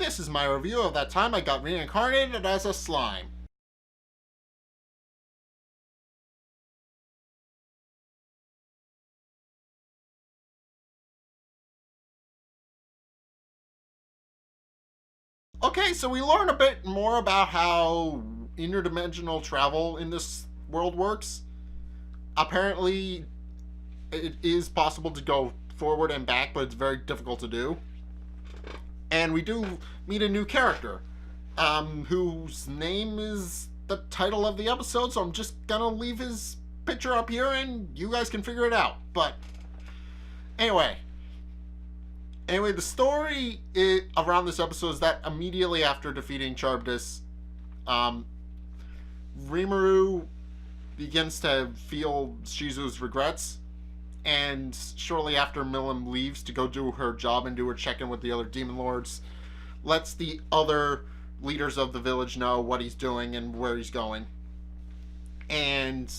this is my review of that time I got reincarnated as a slime. Okay, so we learn a bit more about how interdimensional travel in this world works. Apparently, it is possible to go forward and back, but it's very difficult to do. And we do meet a new character, whose name is the title of the episode, so I'm just gonna leave his picture up here and you guys can figure it out. But anyway, the story around this episode is that immediately after defeating Charbdis, Rimuru begins to feel Shizu's regrets, and shortly after Milem leaves to go do her job and do her check-in with the other demon lords, lets the other leaders of the village know what he's doing and where he's going, and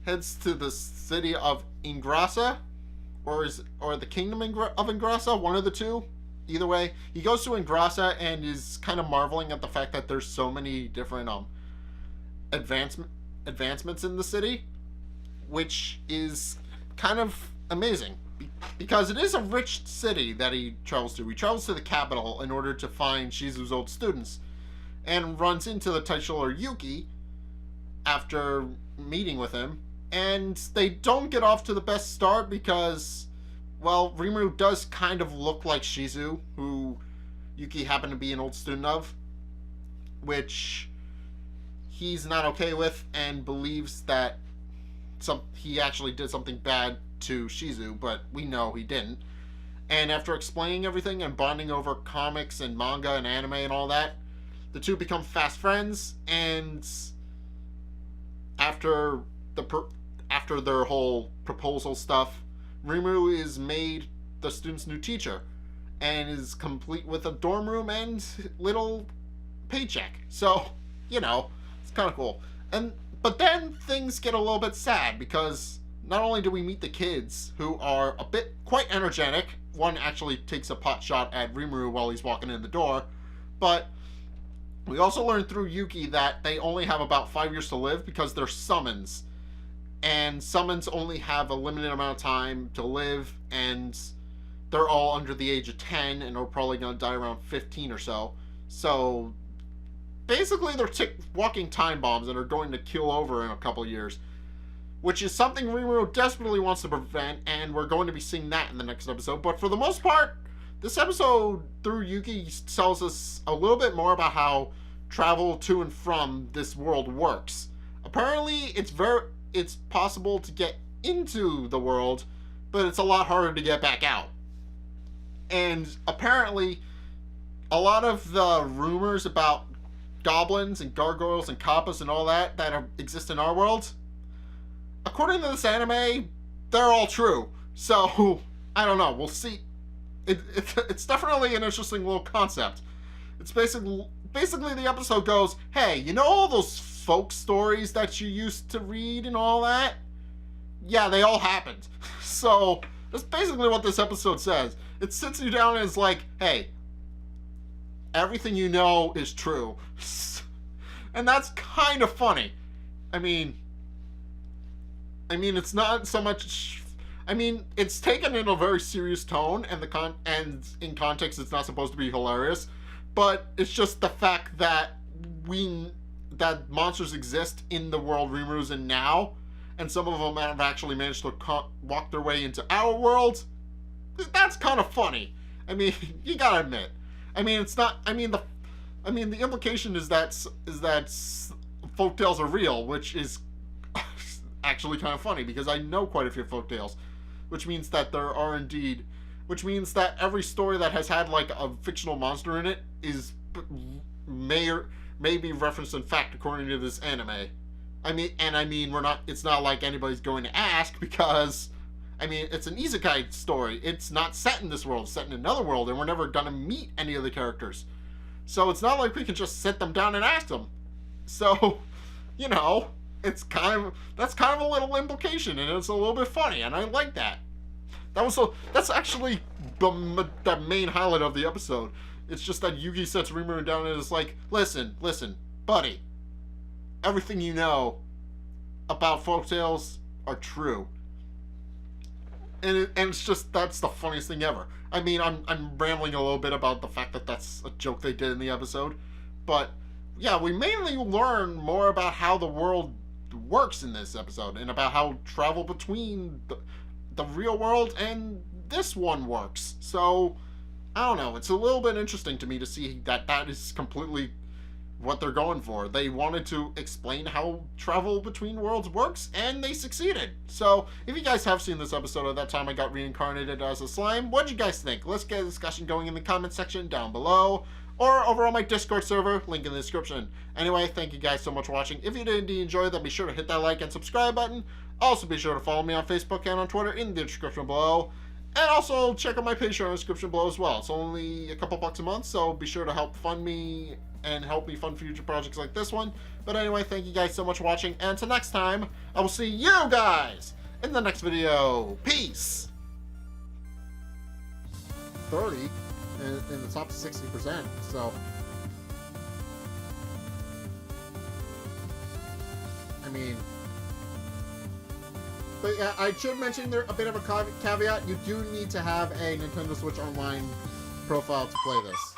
heads to the city of Ingrassa, or the kingdom of Ingrassa, one of the two. Either way, he goes to Ingrassa and is kind of marveling at the fact that there's so many different advancements in the city, which is kind of amazing because it is a rich city that he travels to. He travels to the capital in order to find Shizu's old students and runs into the titular Yuuki after meeting with him, and they don't get off to the best start because, well, Rimuru does kind of look like Shizu, who Yuuki happened to be an old student of, which he's not okay with and believes that he actually did something bad to Shizu, but we know he didn't. And after explaining everything and bonding over comics and manga and anime and all that, the two become fast friends, and after their whole proposal stuff, Rimuru is made the student's new teacher and is complete with a dorm room and little paycheck. So, it's kind of cool. But then things get a little bit sad because not only do we meet the kids, who are quite energetic. One actually takes a pot shot at Rimuru while he's walking in the door, but we also learn through Yuuki that they only have about 5 years to live because they're summons. And summons only have a limited amount of time to live, and they're all under the age of 10 and are probably going to die around 15 or so. So basically they're walking time bombs and are going to kill over in a couple of years, which is something Rimuru desperately wants to prevent, and we're going to be seeing that in the next episode. But for the most part, this episode through Yuuki tells us a little bit more about how travel to and from this world works. Apparently it's possible to get into the world, but it's a lot harder to get back out. And apparently a lot of the rumors about goblins and gargoyles and kappas and all that exist in our world, according to this anime, they're all true. So I don't know, we'll see. It's definitely an interesting little concept. It's basically the episode goes, hey, all those folk stories that you used to read and all that? Yeah, they all happened. So that's basically what this episode says. It sits you down and is like, hey, everything you know is true. And that's kind of funny. I mean, it's not so much. It's taken in a very serious tone, and in context, it's not supposed to be hilarious. But it's just the fact that that monsters exist in the world Rimuru's in now, and some of them have actually managed to walk their way into our world. That's kind of funny. You gotta admit. It's not. The implication is that folktales are real, which is actually kind of funny because I know quite a few folktales, which means that which means that every story that has had like a fictional monster in it may be referenced in fact according to this anime. It's not like anybody's going to ask because it's an isekai story. It's not set in this world, it's set in another world, and we're never gonna meet any of the characters. So it's not like we can just sit them down and ask them. So, that's kind of a little implication, and it's a little bit funny, and I like that. That's actually the main highlight of the episode, It's just that Yugi sets Rimuru down and is like, listen, buddy. Everything you know about folktales are true. And it's just, that's the funniest thing ever. I mean, I'm rambling a little bit about the fact that that's a joke they did in the episode. But, yeah, we mainly learn more about how the world works in this episode. And about how travel between the real world and this one works. So, I don't know. It's a little bit interesting to me to see that that is completely what they're going for. They wanted to explain how travel between worlds works, and they succeeded. So, if you guys have seen this episode of That Time I Got Reincarnated as a Slime, what'd you guys think? Let's get a discussion going in the comment section down below, or over on my Discord server, link in the description. Anyway, thank you guys so much for watching. If you did indeed enjoy, then be sure to hit that like and subscribe button. Also, be sure to follow me on Facebook and on Twitter in the description below. And also, check out my Patreon in the description below as well. It's only a couple bucks a month, so be sure to help fund me and help me fund future projects like this one. But anyway, thank you guys so much for watching, and until next time, I will see you guys in the next video. Peace! 30 in the top 60%, so... I mean... But yeah, I should mention there a bit of a caveat. You do need to have a Nintendo Switch Online profile to play this.